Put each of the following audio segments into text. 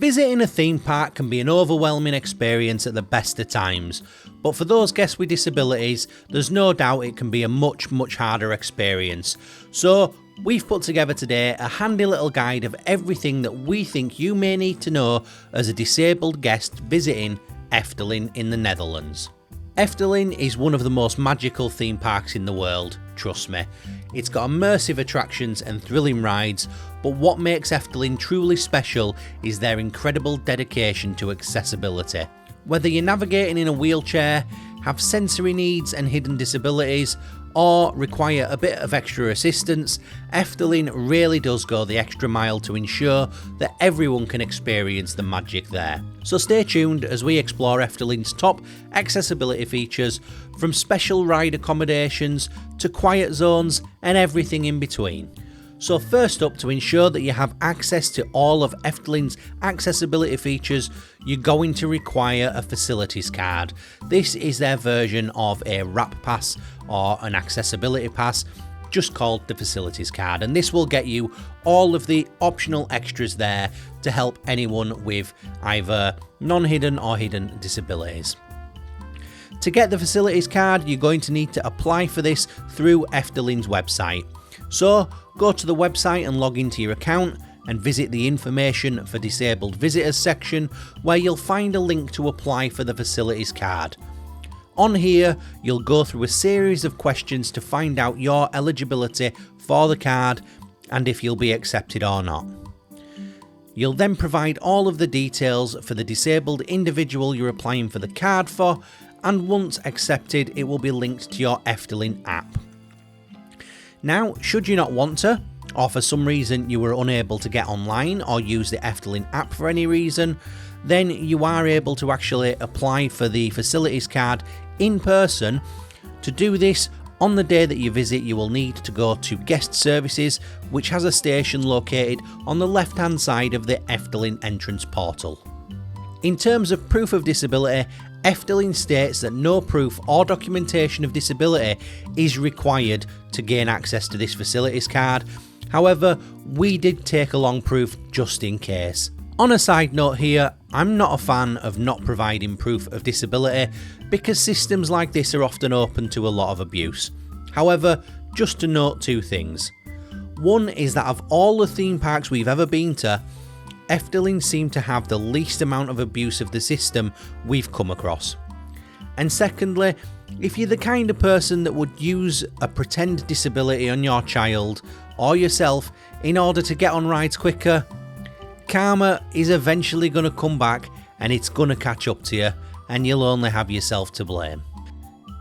Visiting a theme park can be an overwhelming experience at the best of times, but for those guests with disabilities, there's no doubt it can be a much harder experience. So we've put together today a handy little guide of everything that we think you may need to know as a disabled guest visiting Efteling in the Netherlands. Efteling is one of the most magical theme parks in the world, trust me. It's got immersive attractions and thrilling rides, but what makes Efteling truly special is their incredible dedication to accessibility. Whether you're navigating in a wheelchair, have sensory needs and hidden disabilities, or require a bit of extra assistance, Efteling really does go the extra mile to ensure that everyone can experience the magic there. So stay tuned as we explore Efteling's top accessibility features, from special ride accommodations to quiet zones and everything in between. So first up, to ensure that you have access to all of Efteling's accessibility features, you're going to require a facilities card. This is their version of a wrap pass or an accessibility pass, just called the facilities card, and this will get you all of the optional extras there to help anyone with either non-hidden or hidden disabilities. To get the facilities card, you're going to need to apply for this through Efteling's website. So go to the website and log into your account and visit the information for disabled visitors section, where you'll find a link to apply for the facilities card. On here, you'll go through a series of questions to find out your eligibility for the card and if you'll be accepted or not. You'll then provide all of the details for the disabled individual you're applying for the card for, and once accepted, it will be linked to your Efteling app. Now, should you not want to, or for some reason you were unable to get online or use the Efteling app for any reason, then you are able to actually apply for the facilities card in person. To do this, on the day that you visit, you will need to go to Guest Services, which has a station located on the left hand side of the Efteling entrance portal. In terms of proof of disability, Efteling states that no proof or documentation of disability is required to gain access to this facilities card. However, we did take along proof just in case. On a side note here, I'm not a fan of not providing proof of disability because systems like this are often open to a lot of abuse. However, just to note two things. One is that of all the theme parks we've ever been to, Efteling seemed to have the least amount of abuse of the system we've come across. And secondly, if you're the kind of person that would use a pretend disability on your child or yourself in order to get on rides quicker, karma is eventually going to come back and it's going to catch up to you, and you'll only have yourself to blame.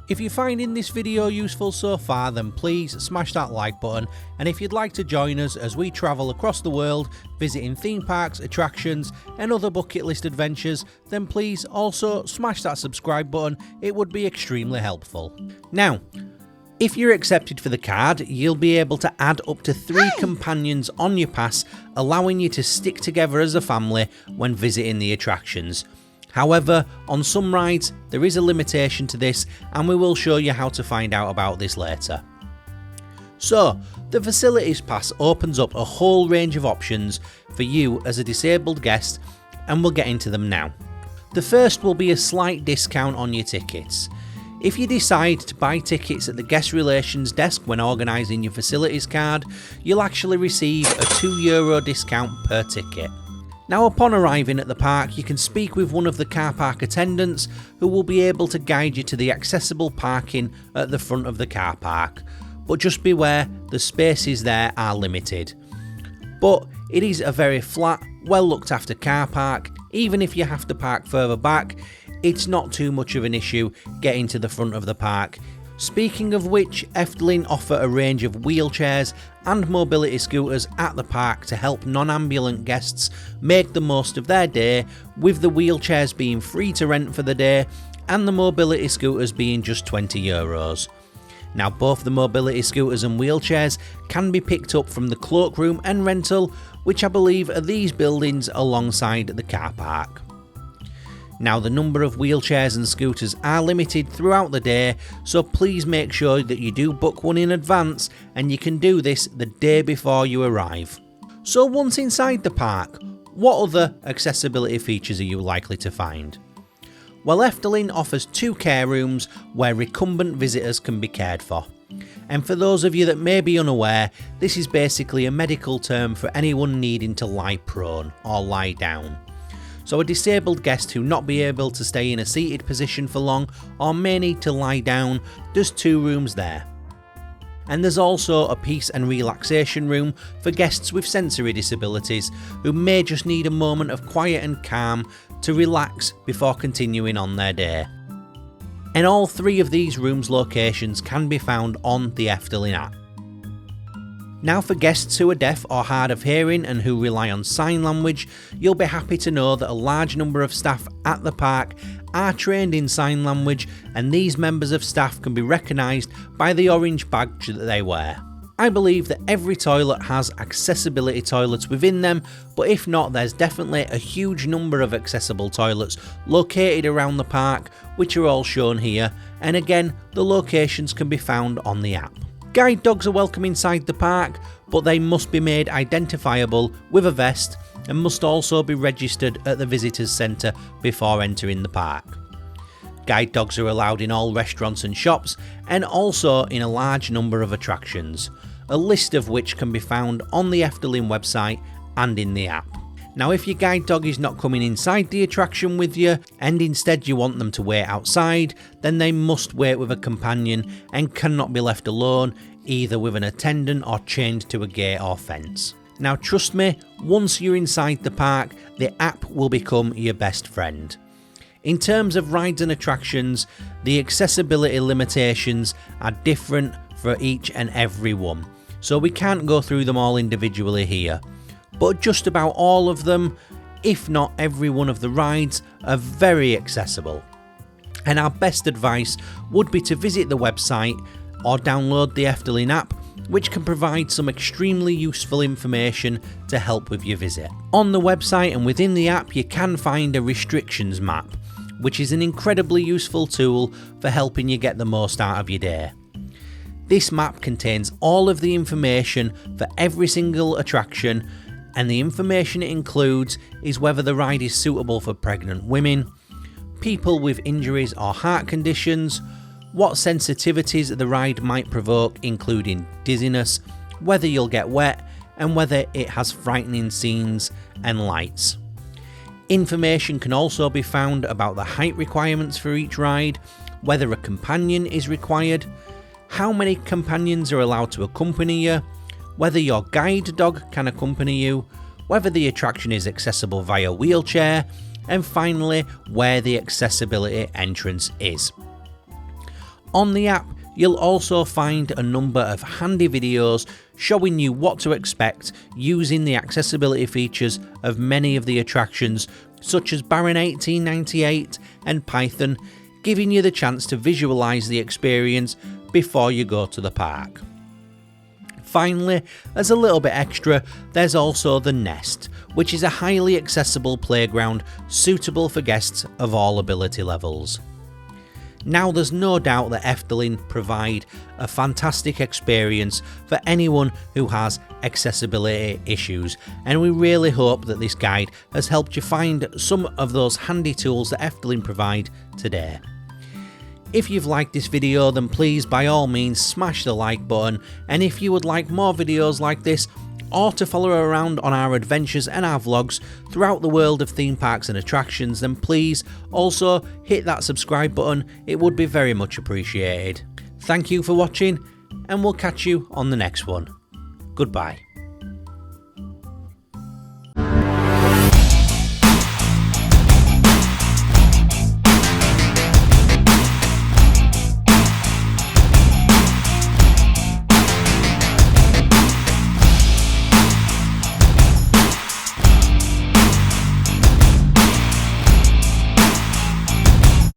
If you're finding this video useful so far, then please smash that like button, and if you'd like to join us as we travel across the world visiting theme parks, attractions and other bucket list adventures, then please also smash that subscribe button. It would be extremely helpful. Now, if you're accepted for the card, you'll be able to add up to 3 companions on your pass, allowing you to stick together as a family when visiting the attractions. However, on some rides, there is a limitation to this, and we will show you how to find out about this later. So, the Facilities Pass opens up a whole range of options for you as a disabled guest, and we'll get into them now. The first will be a slight discount on your tickets. If you decide to buy tickets at the guest relations desk when organising your facilities card, you'll actually receive a €2 discount per ticket. Now, upon arriving at the park, you can speak with one of the car park attendants who will be able to guide you to the accessible parking at the front of the car park. But just beware, the spaces there are limited. But it is a very flat, well looked after car park. Even if you have to park further back, it's not too much of an issue getting to the front of the park. Speaking of which, Efteling offer a range of wheelchairs and mobility scooters at the park to help non-ambulant guests make the most of their day, with the wheelchairs being free to rent for the day and the mobility scooters being just €20. Now, both the mobility scooters and wheelchairs can be picked up from the cloakroom and rental, which I believe are these buildings alongside the car park. Now, the number of wheelchairs and scooters are limited throughout the day, so please make sure that you do book one in advance, and you can do this the day before you arrive. So once inside the park, What other accessibility features are you likely to find? Well, Efteling offers 2 care rooms where recumbent visitors can be cared for. And for those of you that may be unaware, this is basically a medical term for anyone needing to lie prone or lie down. So a disabled guest who not be able to stay in a seated position for long or may need to lie down, there's 2 rooms there. And there's also a peace and relaxation room for guests with sensory disabilities who may just need a moment of quiet and calm to relax before continuing on their day. And all 3 of these rooms' locations can be found on the Efteling app. Now, for guests who are deaf or hard of hearing and who rely on sign language, you'll be happy to know that a large number of staff at the park are trained in sign language, and these members of staff can be recognised by the orange badge that they wear. I believe that every toilet has accessibility toilets within them, but if not, there's definitely a huge number of accessible toilets located around the park, which are all shown here, and again, the locations can be found on the app. Guide dogs are welcome inside the park, but they must be made identifiable with a vest and must also be registered at the visitors centre before entering the park. Guide dogs are allowed in all restaurants and shops, and also in a large number of attractions, a list of which can be found on the Efteling website and in the app. Now, if your guide dog is not coming inside the attraction with you and instead you want them to wait outside, then they must wait with a companion and cannot be left alone, either with an attendant or chained to a gate or fence. Now, trust me, once you're inside the park, the app will become your best friend. In terms of rides and attractions, the accessibility limitations are different for each and every one, so we can't go through them all individually here. But just about all of them, if not every one of the rides, are very accessible. And our best advice would be to visit the website or download the Efteling app, which can provide some extremely useful information to help with your visit. On the website and within the app, you can find a restrictions map, which is an incredibly useful tool for helping you get the most out of your day. This map contains all of the information for every single attraction, and the information it includes is whether the ride is suitable for pregnant women, people with injuries or heart conditions, what sensitivities the ride might provoke, including dizziness, whether you'll get wet, and whether it has frightening scenes and lights. Information can also be found about the height requirements for each ride, whether a companion is required, how many companions are allowed to accompany you, whether your guide dog can accompany you, whether the attraction is accessible via wheelchair, and finally, where the accessibility entrance is. On the app, you'll also find a number of handy videos showing you what to expect using the accessibility features of many of the attractions, such as Baron 1898 and Python, giving you the chance to visualise the experience before you go to the park. Finally, as a little bit extra, there's also the Nest, which is a highly accessible playground suitable for guests of all ability levels. Now, there's no doubt that Efteling provide a fantastic experience for anyone who has accessibility issues, and we really hope that this guide has helped you find some of those handy tools that Efteling provide today. If you've liked this video, then please by all means smash the like button, and if you would like more videos like this, or to follow around on our adventures and our vlogs throughout the world of theme parks and attractions, then please also hit that subscribe button. It would be very much appreciated. Thank you for watching, and we'll catch you on the next one. Goodbye.